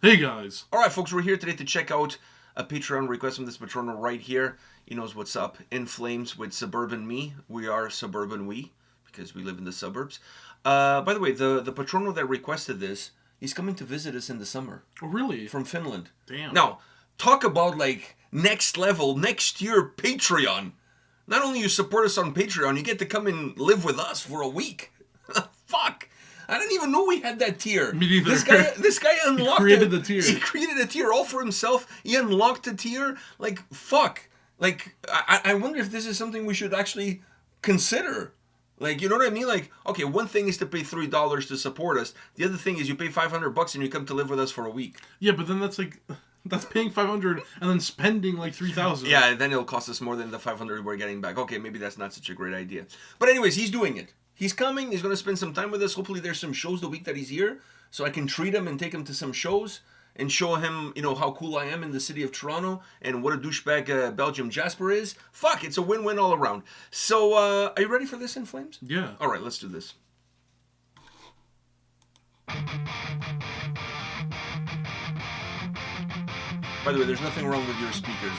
Hey guys. Alright folks, we're here today to check out a Patreon request from this patrono right here. He knows what's up. In Flames with Suburban Me. We are Suburban We, because we live in the suburbs. By the way, the patrono that requested this, he's coming to visit us in the summer. Oh, really? From Finland. Damn. Now, talk about like next level, next year Patreon. Not only you support us on Patreon, you get to come and live with us for a week. Fuck! I didn't even know we had that tier. Me neither. This guy unlocked He created the tier. He created a tier all for himself. He unlocked a tier. Like, fuck. Like, I wonder if this is something we should actually consider. Like, you know what I mean? Like, okay, one thing is to pay $3 to support us. The other thing is you pay $500 and you come to live with us for a week. Yeah, but then that's paying $500 and then spending like $3,000. Yeah, then it'll cost us more than the $500 we're getting back. Okay, maybe that's not such a great idea. But anyways, he's doing it. He's coming. He's going to spend some time with us. Hopefully there's some shows the week that he's here, so I can treat him and take him to some shows and show him, you know, how cool I am in the city of Toronto and what a douchebag Belgium Jasper is. Fuck, it's a win-win all around. So, are you ready for this, In Flames? Yeah. All right, let's do this. By the way, there's nothing wrong with your speakers.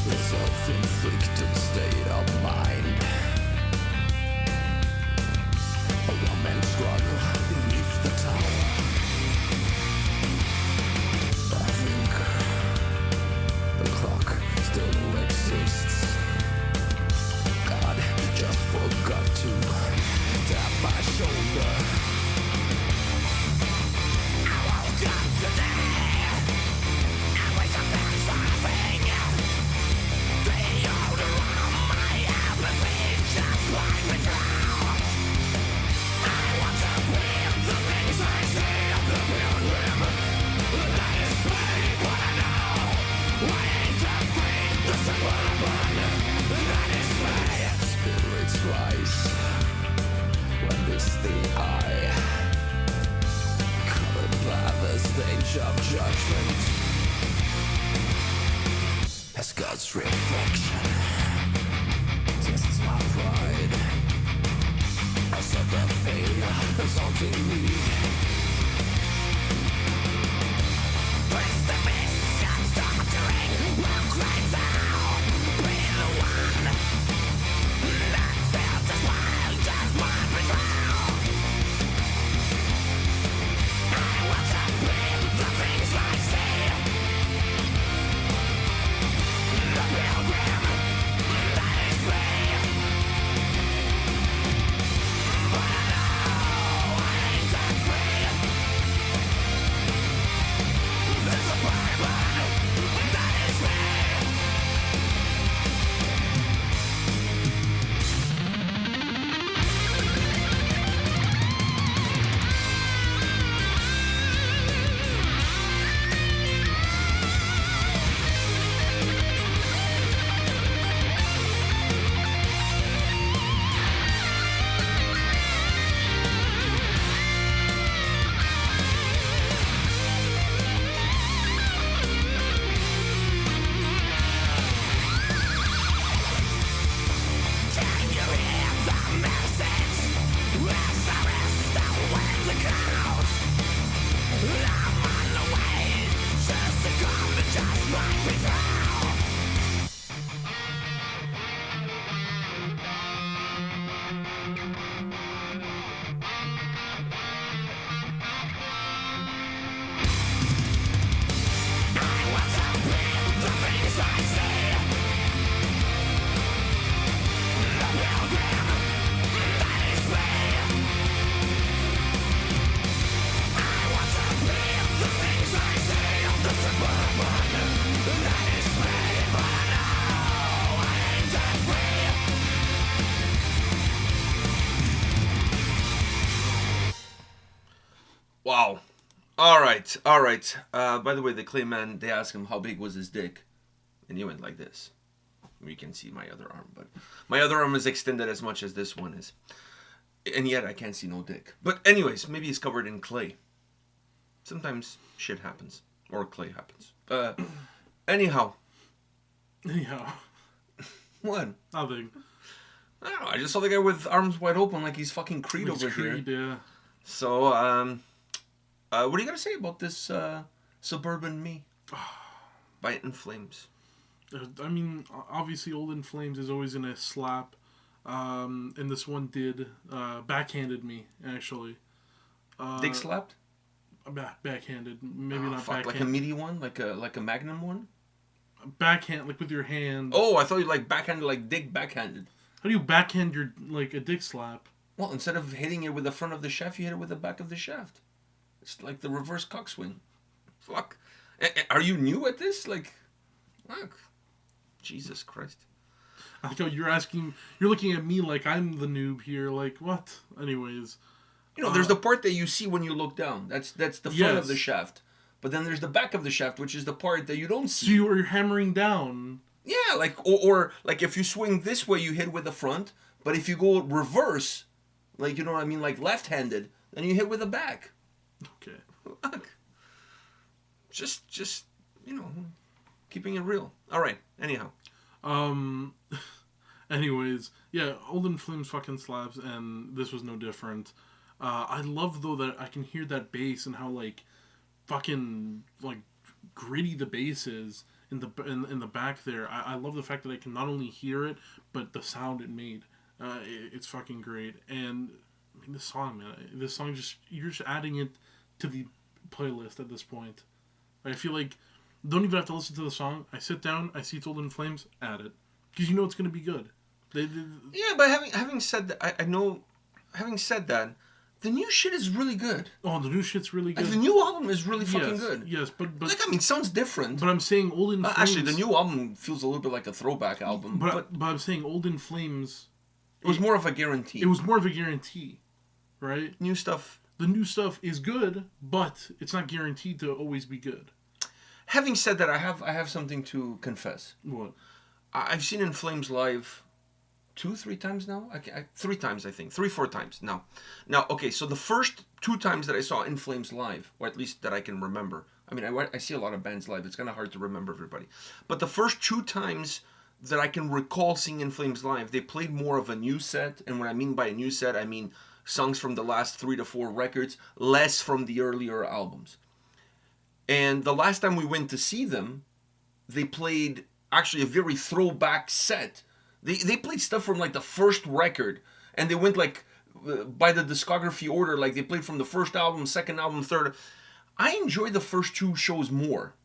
The self-inflicted state of mind. A one-man struggle beneath the tower. I think the clock still exists. God just forgot to tap my shoulder. I woke up today. I wish I found something. The odor of my apathy just like withdrawal. I want to feel the things I see of the pilgrim. That is me, but I know I ain't afraid. The suburban, that is me. Spirits rise when this the eye, covered by the stench of judgment. As God's reflection tests my pride. I suffer failure that's haunting me. Praise the mission, stuttering, will cries out. Be the one that felt as wild as one betrayal. I want to feel the things I see. The pilgrim, that is me. But I know I ain't that free. The suburban, that is me. Can you hear the message? As I rest away the clouds, I'm on the way, just to come and just like before. I want to feel the things I see. The pilgrim, that is me. I want to feel the things I see. The suburban, that is me. But I know I ain't that free. Wow. All right. By the way, the clay man, they asked him how big was his dick, and he went like this. You can see my other arm, but my other arm is extended as much as this one is. And yet I can't see no dick. But anyways, maybe it's covered in clay. Sometimes shit happens. Or clay happens. Anyhow. Anyhow, What? nothing. I don't know. I just saw the guy with arms wide open like he's fucking Creed It's over Creed, here. yeah. So, what do you got to say about this Suburban Me by In Flames? I mean, obviously, Old In Flames is always in a slap. And this one did backhanded me, actually. Dick slapped? Backhanded. Maybe not Fuck, backhand. like a meaty one? Like a Magnum one? Backhand, like with your hand. Oh, I thought you like backhanded, like dick backhanded. How do you backhand your, like, a dick slap? Well, instead of hitting it with the front of the shaft, you hit it with the back of the shaft. It's like the reverse cock swing. Fuck. Are you new at this? Like, fuck. Jesus Christ. I think you're looking at me like I'm the noob here. Like, what? Anyways. You know, there's the part that you see when you look down. That's the front of the shaft. But then there's the back of the shaft, which is the part that you don't see. So you're hammering down. Yeah, like or like if you swing this way, you hit with the front. But if you go reverse, like you know what I mean, like left-handed, then you hit with the back. Okay. Fuck. Just you know, keeping it real. All right. Anyhow. Anyways, yeah, Old In Flames fucking slaps, and this was no different. I love though that I can hear that bass and how like fucking like gritty the bass is in the back there. I love the fact that I can not only hear it but the sound it made. It's fucking great. And I mean, this song, man, you're just adding it to the playlist at this point. I feel like don't even have to listen to the song. I sit down, I see it's Old In Flames, add it because you know it's gonna be good. Yeah, but having said that, I know. Having said that, the new shit is really good. Oh, the new shit's really good. Like, the new album is really fucking good. Yes, but like I mean, it sounds different. But I'm saying Old In Flames. Actually, the new album feels a little bit like a throwback album. But I'm saying Old In Flames. It was more of a guarantee. It was more of a guarantee, right? New stuff. The new stuff is good, but it's not guaranteed to always be good. Having said that, I have something to confess. What? I've seen In Flames live 2-3 times now. 3 times, I think. 3-4 times now. Now, okay, so the first 2 times that I saw In Flames live, or at least that I can remember. I mean, I see a lot of bands live. It's kind of hard to remember everybody. But the first 2 times that I can recall seeing In Flames live, they played more of a new set. And what I mean by a new set, I mean songs from the last 3 to 4 records, less from the earlier albums. And the last time we went to see them, they played actually a very throwback set. They played stuff from like the first record, and they went like by the discography order. Like they played from the first album, second album, third. I enjoyed the first 2 shows more.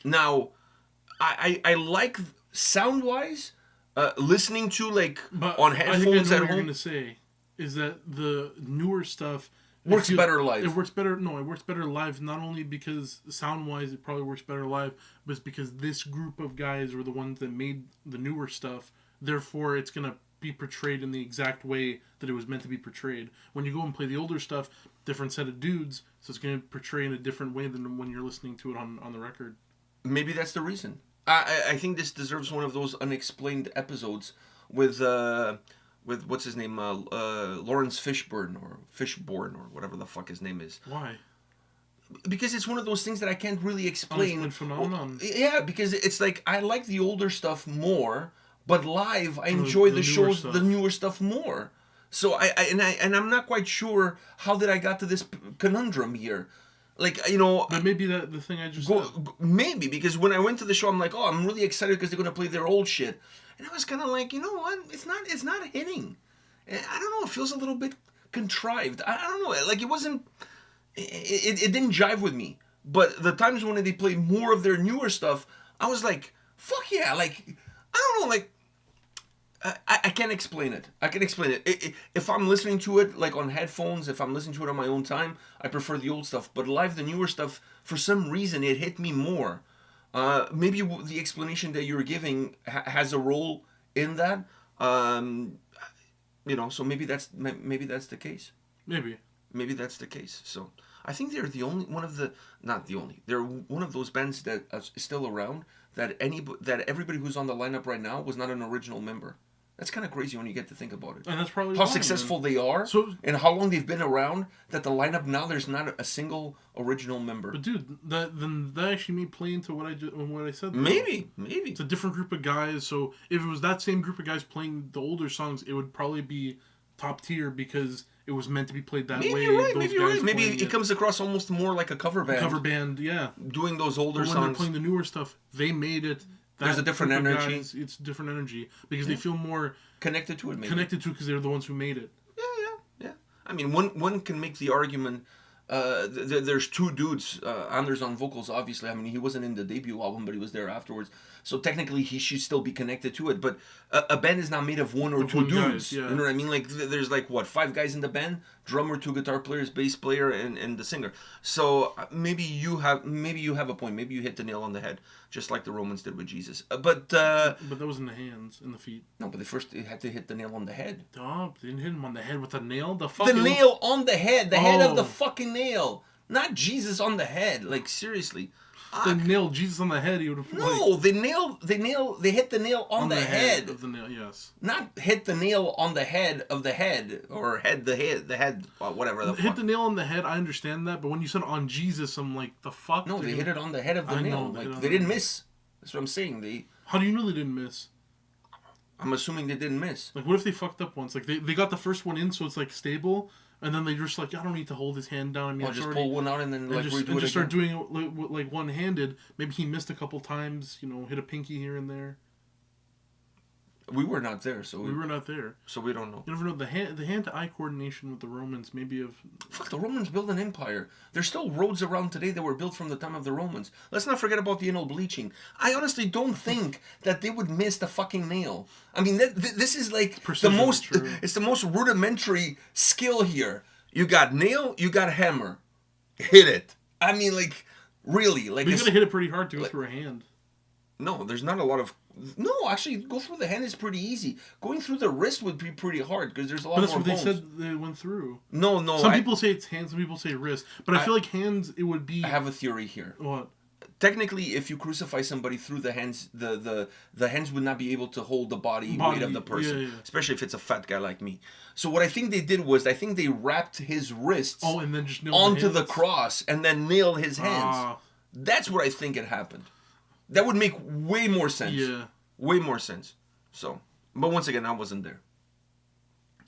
Now, I like sound wise, listening to like on headphones at home. What you're gonna say is that the newer stuff works better live. It works better. No, it works better live. Not only because sound wise, it probably works better live, but it's because this group of guys were the ones that made the newer stuff. Therefore, it's gonna be portrayed in the exact way that it was meant to be portrayed. When you go and play the older stuff, different set of dudes, so it's gonna portray in a different way than when you're listening to it on the record. Maybe that's the reason. I think this deserves one of those unexplained episodes with what's his name, Lawrence Fishburne or whatever the fuck his name is. Why? Because it's one of those things that I can't really explain. Unexplained phenomenon. Yeah, because it's like I like the older stuff more, but live I enjoy the shows, the newer stuff more. So I'm not quite sure how that I got to this conundrum here. Like, you know... But maybe the thing I just said. Maybe, because when I went to the show, I'm like, oh, I'm really excited because they're going to play their old shit. And I was kind of like, you know what? It's not hitting. I don't know. It feels a little bit contrived. I don't know. Like, it wasn't... It didn't jive with me. But the times when they played more of their newer stuff, I was like, fuck yeah. Like, I don't know, like... I can't explain it. If I'm listening to it like on headphones, if I'm listening to it on my own time, I prefer the old stuff. But live, the newer stuff, for some reason, it hit me more. Maybe the explanation that you're giving has a role in that. You know, so maybe that's the case. Maybe that's the case. So I think they're the only they're one of those bands that is still around that everybody who's on the lineup right now was not an original member. That's kind of crazy when you get to think about it. And that's probably How why, successful man. they are, So- and how long they've been around, that the lineup now, there's not a single original member. But dude, that actually may play into what I said. Though. Maybe. It's a different group of guys. So if it was that same group of guys playing the older songs, it would probably be top tier because it was meant to be played that Maybe way. you're right. Those Maybe you're guys right. Maybe playing it comes across almost more like a cover band. cover band, yeah. Doing those older But when they're songs. playing the newer stuff, they made it. There's a different group of energy. Guys, it's different energy because they feel more Connected to it, maybe. connected to it because they're the ones who made it. Yeah. I mean, one can make the argument. There's two dudes. Anders on vocals, obviously. I mean, he wasn't in the debut album, but he was there afterwards. So technically, he should still be connected to it. But a band is not made of one or two one dudes. guys, yeah. You know what I mean? Like, there's like, what, 5 guys in the band? Drummer, 2 guitar players, bass player, and the singer. So maybe you have a point. Maybe you hit the nail on the head, just like the Romans did with Jesus. But that was in the hands, in the feet. no, but they first had to hit the nail on the head. Oh, they didn't hit him on the head with a nail. The Nail on the head. The head of the Oh. fucking nail. Not Jesus on the head. Like, seriously. They nailed Jesus on the head. He would have No, they hit the nail on the head. of the nail. Yes, Not hit the nail on the head of the head. Or the head, whatever the hit fuck. the nail on the head. I understand that, but when you said on Jesus, I'm like, the fuck. No, they hit it on the head of the I nail. know, they hit Like, on they the didn't nail. miss. That's what I'm saying. How do you know they didn't miss? I'm assuming they didn't miss. Like, what if they fucked up once? Like, they got the first one in, so it's like stable, and then they just like, I don't need to hold his hand down. I mean, I'll it's just already- pull one out and then and like just, redo and it just start again. doing it like one-handed. Maybe he missed a couple times. You know, hit a pinky here and there. We were not there, so We were not there. so we don't know. You never know the hand-to-eye coordination with the Romans. Maybe of Fuck, the Romans built an empire. There's still roads around today that were built from the time of the Romans. Let's not forget about the anal bleaching. I honestly don't think that they would miss the fucking nail. I mean, this is like Precision, the most. true. It's the most rudimentary skill here. You got nail, you got hammer, hit it. I mean, like, really, like. But you it's- gotta hit it pretty hard to go through a hand. No, there's not a lot of. No, actually, go through the hand is pretty easy. Going through the wrist would be pretty hard because there's a lot But that's more what they bones. said they went through. No, Some people say it's hands, some people say wrist. But I feel like hands, it would be. I have a theory here. What? Technically, if you crucify somebody through the hands, the hands would not be able to hold the body weight of the person, yeah. especially if it's a fat guy like me. So what I think they did was, I think they wrapped his wrists Oh, and then just nailed onto the the cross and then nailed his hands. Ah. That's what I think had happened. That would make way more sense. Yeah. Way more sense. So, but once again, I wasn't there.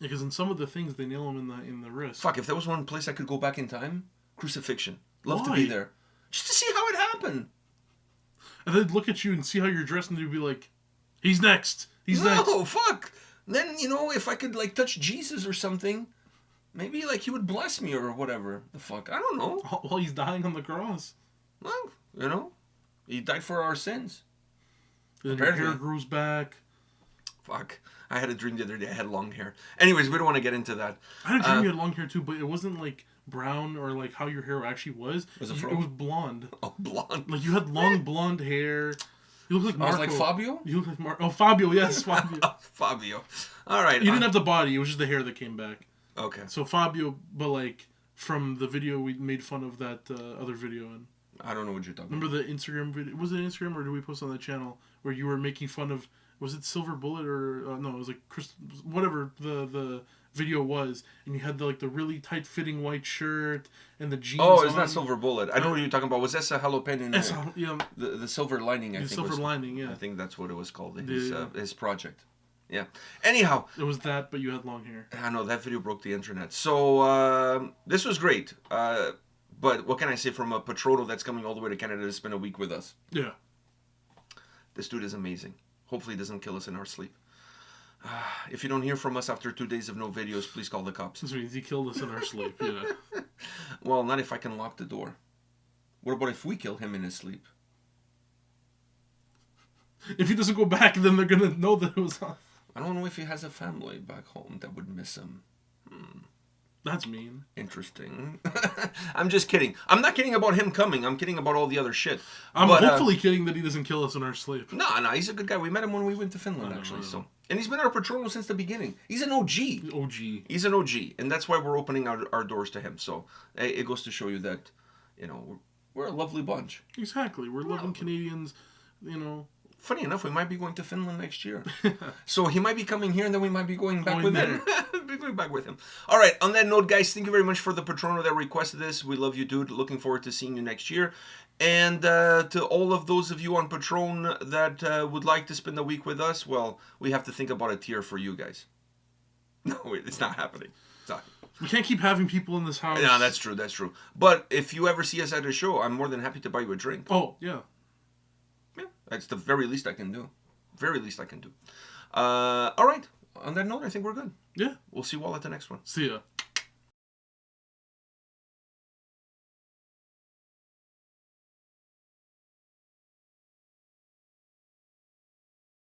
Because in some of the things, they nail them in the wrist. Fuck, if there was one place I could go back in time, crucifixion. Love to be Why? there. Just to see how it happened. And they'd look at you and see how you're dressed, and they'd be like, he's next. He's next. No, fuck. Then, if I could, like, touch Jesus or something, maybe, like, he would bless me or whatever. The fuck? I don't know. While he's dying on the cross. Well, he died for our sins. Then your hair Apparently. grows back. Fuck. I had a dream the other day. I had long hair. Anyways, we don't want to get into that. I had a dream you had long hair too, but it wasn't like brown or like how your hair actually was. Was it It fro? was blonde. Oh, blonde. Like you had long blonde hair. You look like I Marco. was like Fabio? You look like Marco. Oh, Fabio, yes, Fabio. Fabio. All right. You didn't have the body. It was just the hair that came back. Okay. So Fabio, but like from the video we made fun of that other video in. I don't know what you're talking about. Remember the Instagram video? Was it Instagram or did we post on the channel where you were making fun of? Was it Silver Bullet or no? It was like whatever the video was, and you had the really tight fitting white shirt and the jeans. Oh, it's on. not Silver Bullet. I know what you're talking about. Was that a jalapeno in That's there? how- yeah, The silver lining, I the think. silver was, lining. Yeah, I think that's what it was called. Yeah. His project. Yeah. Anyhow, it was that, but you had long hair. I know that video broke the internet. So this was great. But what can I say from a Patrono that's coming all the way to Canada to spend a week with us? Yeah. This dude is amazing. Hopefully he doesn't kill us in our sleep. If you don't hear from us after 2 days of no videos, please call the cops. This means he killed us in our sleep. Yeah. Well, not if I can lock the door. What about if we kill him in his sleep? If he doesn't go back, then they're gonna know that it was off. I don't know if he has a family back home that would miss him. That's mean. Interesting. I'm just kidding. I'm not kidding about him coming. I'm kidding about all the other shit. I'm But, hopefully kidding that he doesn't kill us in our sleep. No, he's a good guy. We met him when we went to Finland, actually. So, and he's been our Patrono since the beginning. He's an OG. OG. He's an OG, and that's why we're opening our doors to him. So it goes to show you that, we're a lovely bunch. Exactly. We're loving Canadians, Funny enough, we might be going to Finland next year. So he might be coming here, and then we might be going back with him. Be going back with him. All right, on that note, guys, thank you very much for the Patrono that requested this. We love you, dude. Looking forward to seeing you next year. And to all of those of you on Patron that would like to spend the week with us, well, we have to think about a tier for you guys. No, wait, it's not happening. It's not. We can't keep having people in this house. No, that's true, that's true. But if you ever see us at a show, I'm more than happy to buy you a drink. Oh, yeah. Yeah, that's the very least I can do. Very least I can do. All right. On that note, I think we're good. Yeah. We'll see you all at the next one. See ya.